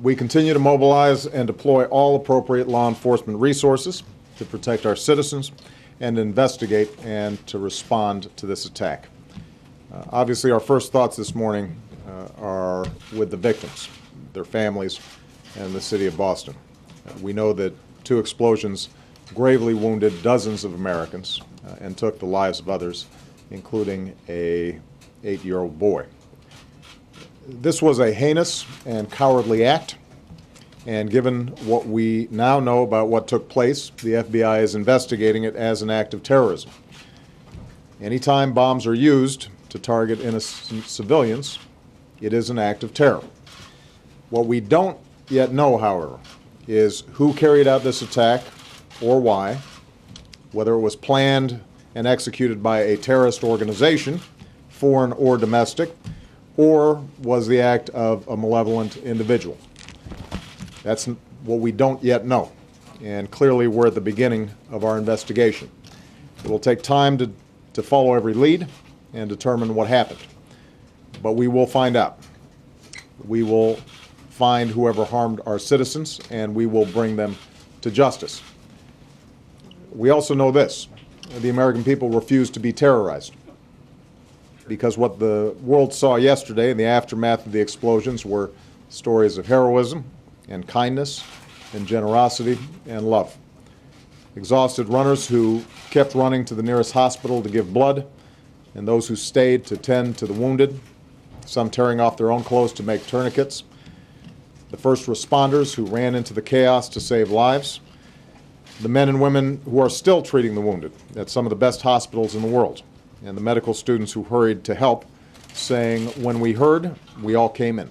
We continue to mobilize and deploy all appropriate law enforcement resources to protect our citizens and investigate and to respond to this attack. Obviously, our first thoughts this morning are with the victims, their families, and the city of Boston. We know that 2 explosions gravely wounded dozens of Americans and took the lives of others, including a 8-year-old boy. This was a heinous and cowardly act, and given what we now know about what took place, the FBI is investigating it as an act of terrorism. Anytime bombs are used to target innocent civilians, it is an act of terror. What we don't yet know, however, is who carried out this attack or why, whether it was planned and executed by a terrorist organization, foreign or domestic, or was the act of a malevolent individual. That's what we don't yet know, and clearly we're at the beginning of our investigation. It will take time to follow every lead and determine what happened, but we will find out. We will find whoever harmed our citizens, and we will bring them to justice. We also know this: the American people refuse to be terrorized, because what the world saw yesterday in the aftermath of the explosions were stories of heroism and kindness and generosity and love. Exhausted runners who kept running to the nearest hospital to give blood, and those who stayed to tend to the wounded, some tearing off their own clothes to make tourniquets. The first responders who ran into the chaos to save lives. The men and women who are still treating the wounded at some of the best hospitals in the world. And the medical students who hurried to help, saying, "When we heard, we all came in."